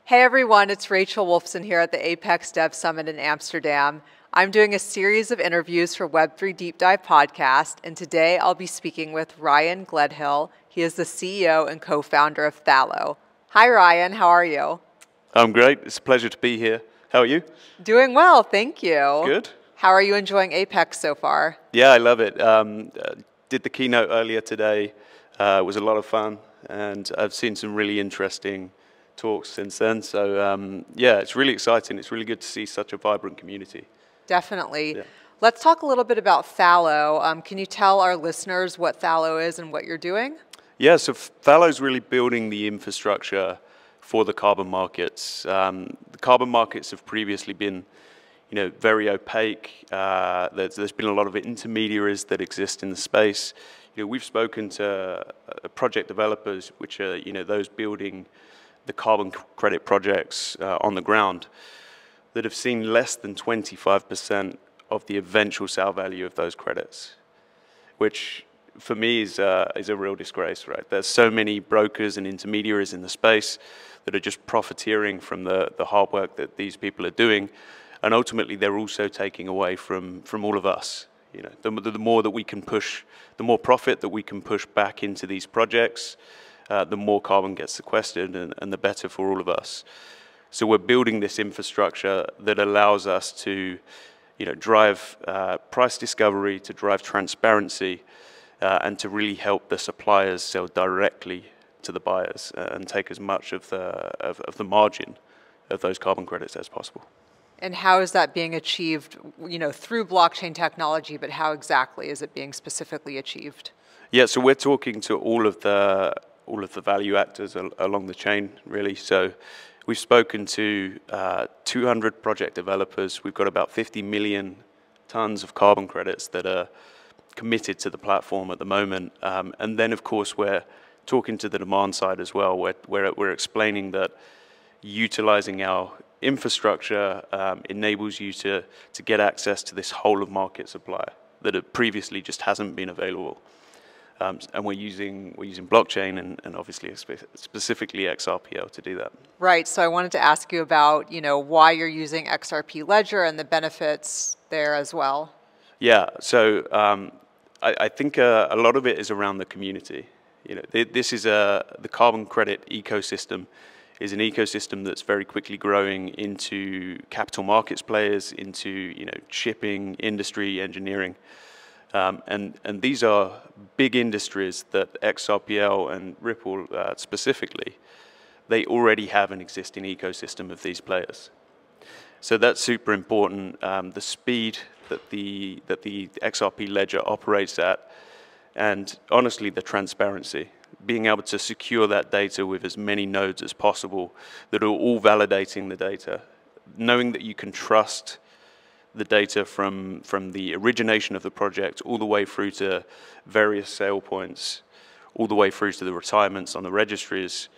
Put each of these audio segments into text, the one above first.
Hey everyone, it's Rachel Wolfson here at the Apex Dev Summit in Amsterdam. I'm doing a series of interviews for Web3 Deep Dive podcast, and today I'll be speaking with Ryan Gledhill. He is the CEO and co-founder of Thallo. Hi Ryan, how are you? I'm great. It's a pleasure to be here. How are you? Doing well, thank you. Good. How are you enjoying Apex so far? Yeah, I love it. Did the keynote earlier today. It was a lot of fun, and I've seen some really interesting talks since then. So yeah, it's really exciting. It's really good to see such a vibrant community. Definitely. Yeah. Let's talk a little bit about Thallo. Can you tell our listeners what Thallo is and what you're doing? Yeah, so Thallo's really building the infrastructure for the carbon markets. The carbon markets have previously been, very opaque. There's been a lot of intermediaries that exist in the space. We've spoken to project developers, which are, those building the carbon credit projects on the ground, that have seen less than 25% of the eventual sale value of those credits, which for me is a real disgrace, right? There's so many brokers and intermediaries in the space that are just profiteering from the hard work that these people are doing, and ultimately they're also taking away from all of us. The more that we can push, the more profit that we can push back into these projects, the more carbon gets sequestered, and the better for all of us. So we're building this infrastructure that allows us to, drive price discovery, to drive transparency, and to really help the suppliers sell directly to the buyers and take as much of the margin of those carbon credits as possible. And how is that being achieved, through blockchain technology, but how exactly is it being specifically achieved? Yeah, so we're talking to all of the value actors along the chain, really. So we've spoken to 200 project developers. We've got about 50 million tons of carbon credits that are committed to the platform at the moment. And then, of course, we're talking to the demand side as well, where we're explaining that utilizing our infrastructure enables you to get access to this whole of market supply that previously just hasn't been available. And we're using blockchain and obviously specifically XRPL to do that. Right. So I wanted to ask you about why you're using XRP Ledger and the benefits there as well. Yeah. So I think a lot of it is around the community. This is the carbon credit ecosystem is an ecosystem that's very quickly growing into capital markets players, into shipping, industry, engineering. And these are big industries that XRPL and Ripple specifically, they already have an existing ecosystem of these players. So that's super important. The speed that the XRP ledger operates at, and honestly the transparency, being able to secure that data with as many nodes as possible that are all validating the data, knowing that you can trust the data from the origination of the project all the way through to various sale points, all the way through to the retirements on the registries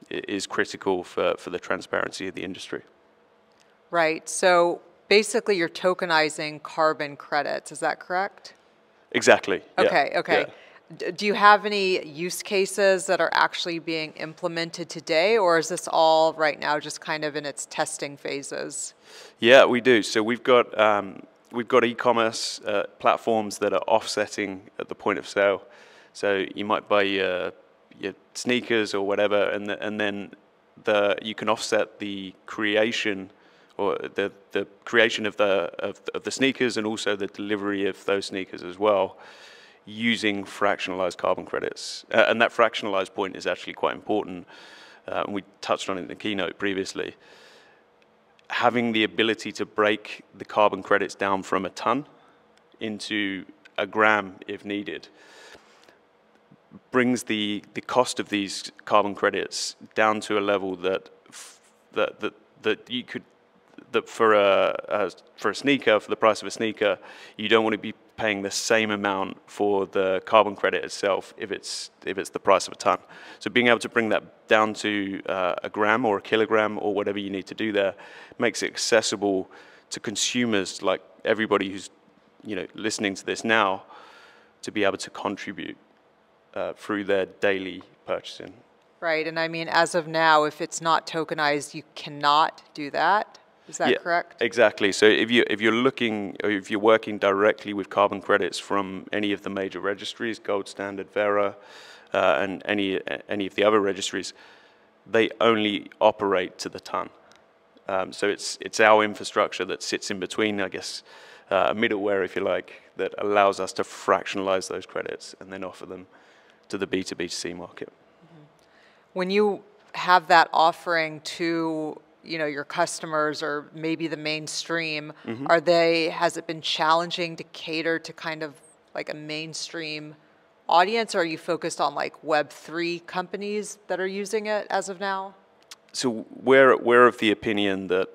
is critical for the transparency of the industry. Right. So basically you're tokenizing carbon credits. Is that correct? Exactly. Okay. Yeah. Okay. Yeah. Do you have any use cases that are actually being implemented today, or is this all right now just kind of in its testing phases? Yeah, we do. So we've got e-commerce platforms that are offsetting at the point of sale. So you might buy your sneakers or whatever, and then you can offset the creation or the creation of the sneakers and also the delivery of those sneakers as well, using fractionalized carbon credits. And that fractionalized point is actually quite important. We touched on it in the keynote previously. Having the ability to break the carbon credits down from a ton into a gram if needed brings the cost of these carbon credits down to a level that you could, that for a sneaker, for the price of a sneaker, you don't want to be paying the same amount for the carbon credit itself if it's the price of a ton. So being able to bring that down to a gram or a kilogram or whatever you need to do there makes it accessible to consumers like everybody who's listening to this now to be able to contribute through their daily purchasing. Right, and I mean, as of now, if it's not tokenized, you cannot do that. Is that correct? Exactly. So if you're looking, or if you're working directly with carbon credits from any of the major registries, Gold Standard, Vera, and any of the other registries, they only operate to the ton. So it's our infrastructure that sits in between, I guess, middleware, if you like, that allows us to fractionalize those credits and then offer them to the B2B2C market. When you have that offering to your customers or maybe the mainstream, has it been challenging to cater to kind of like a mainstream audience, or are you focused on like Web3 companies that are using it as of now? So we're of the opinion that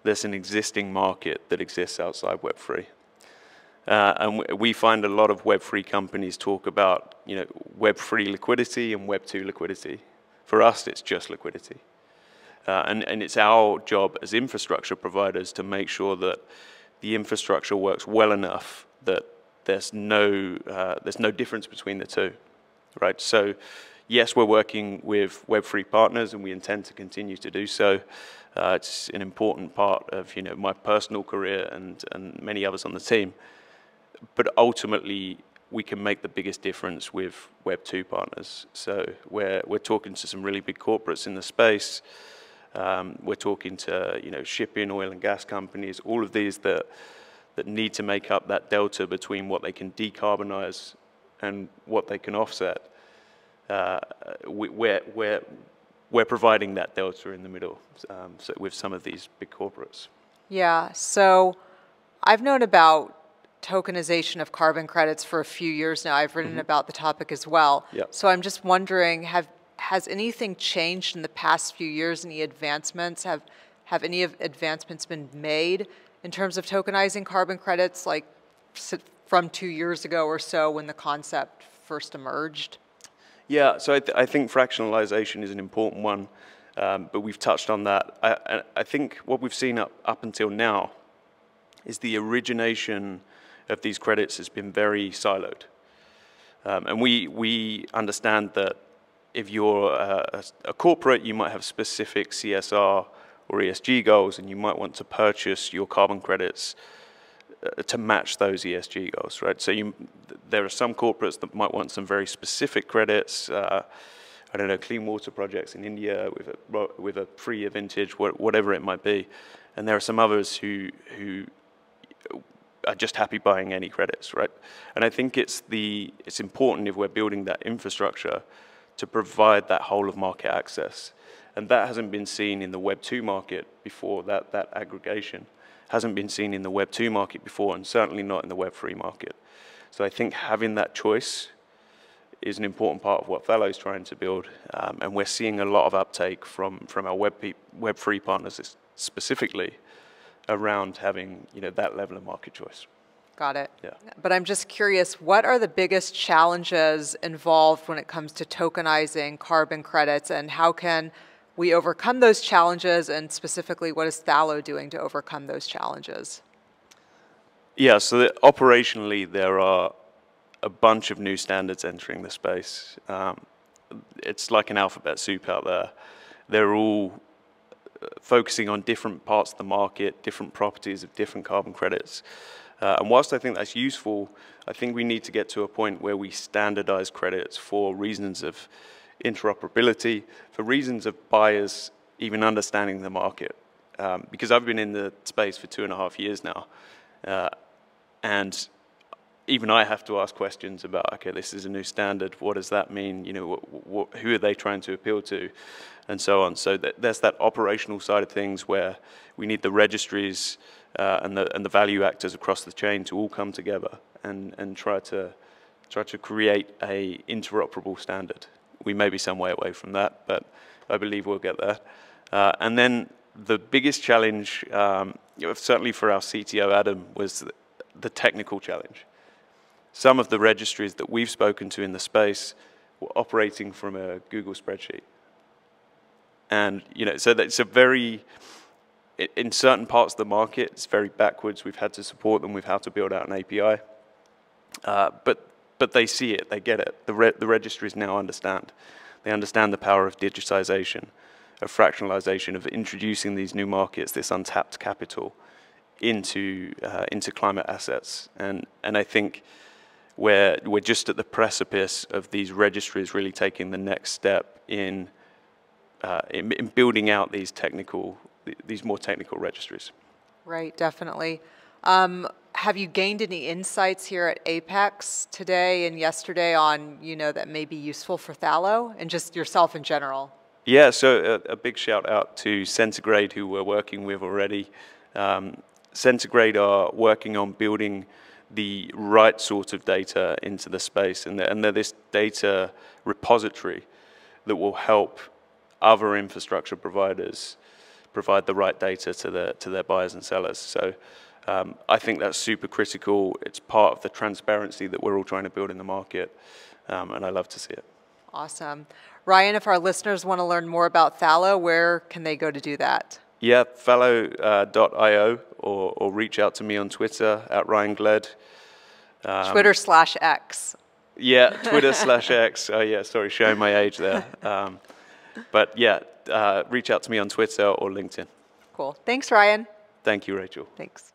there's an existing market that exists outside Web3. And we find a lot of Web3 companies talk about Web3 liquidity and Web2 liquidity. For us, it's just liquidity. And it's our job as infrastructure providers to make sure that the infrastructure works well enough that there's no difference between the two, right? So yes, we're working with Web3 partners, and we intend to continue to do so. It's an important part of my personal career and many others on the team. But ultimately, we can make the biggest difference with Web2 partners. So we're talking to some really big corporates in the space. We're talking to shipping, oil and gas companies, all of these that need to make up that delta between what they can decarbonize and what they can offset. We're providing that delta in the middle, so with some of these big corporates. Yeah, so I've known about tokenization of carbon credits for a few years now. I've written about the topic as well. Yep. So I'm just wondering, has anything changed in the past few years? Any advancements? Have any of advancements been made in terms of tokenizing carbon credits, like from 2 years ago or so when the concept first emerged? Yeah, so I think fractionalization is an important one, but we've touched on that. I think what we've seen up until now is the origination of these credits has been very siloed. And we understand that if you're a corporate, you might have specific CSR or ESG goals, and you might want to purchase your carbon credits to match those ESG goals, right? So there are some corporates that might want some very specific credits. I don't know, clean water projects in India with a 3-year vintage, whatever it might be. And there are some others who are just happy buying any credits, right? And I think it's important, if we're building that infrastructure, to provide that whole of market access. And that hasn't been seen in the Web2 market before. That aggregation hasn't been seen in the Web2 market before, and certainly not in the Web3 market. So I think having that choice is an important part of what Thallo is trying to build, and we're seeing a lot of uptake from our Web3 partners specifically around having that level of market choice. Got it. Yeah. But I'm just curious, what are the biggest challenges involved when it comes to tokenizing carbon credits, and how can we overcome those challenges, and specifically, what is Thallo doing to overcome those challenges? Yeah, so operationally, there are a bunch of new standards entering the space. It's like an alphabet soup out there. They're all focusing on different parts of the market, different properties of different carbon credits. And whilst I think that's useful, I think we need to get to a point where we standardize credits for reasons of interoperability, for reasons of buyers even understanding the market. Because I've been in the space for 2.5 years now, and even I have to ask questions about, okay, this is a new standard, what does that mean? Who are they trying to appeal to? And so on. So there's that operational side of things where we need the registries and the value actors across the chain to all come together and try to create a interoperable standard. We may be some way away from that, but I believe we'll get there. And then the biggest challenge, certainly for our CTO Adam, was the technical challenge. Some of the registries that we've spoken to in the space were operating from a Google spreadsheet. And so that's in certain parts of the market, it's very backwards. We've had to support them. We've had to build out an API. But they see it. They get it. The registries now understand They understand the power of digitization, of fractionalization, of introducing these new markets, this untapped capital into climate assets. And I think we're just at the precipice of these registries really taking the next step in building out these more technical registries. Right, definitely. Have you gained any insights here at Apex today and yesterday on, that may be useful for Thallo and just yourself in general? Yeah, so a big shout out to Centigrade, who we're working with already. Centigrade are working on building the right sort of data into the space, and they're this data repository that will help other infrastructure providers provide the right data to their buyers and sellers. So I think that's super critical. It's part of the transparency that we're all trying to build in the market, and I love to see it. Awesome. Ryan, if our listeners want to learn more about Thallo, where can they go to do that? Yeah, Thallo.io, or reach out to me on Twitter at Ryan Gled. Twitter/X. Yeah, Twitter/X. Oh yeah, sorry, showing my age there. But yeah, reach out to me on Twitter or LinkedIn. Cool. Thanks, Ryan. Thank you, Rachel. Thanks.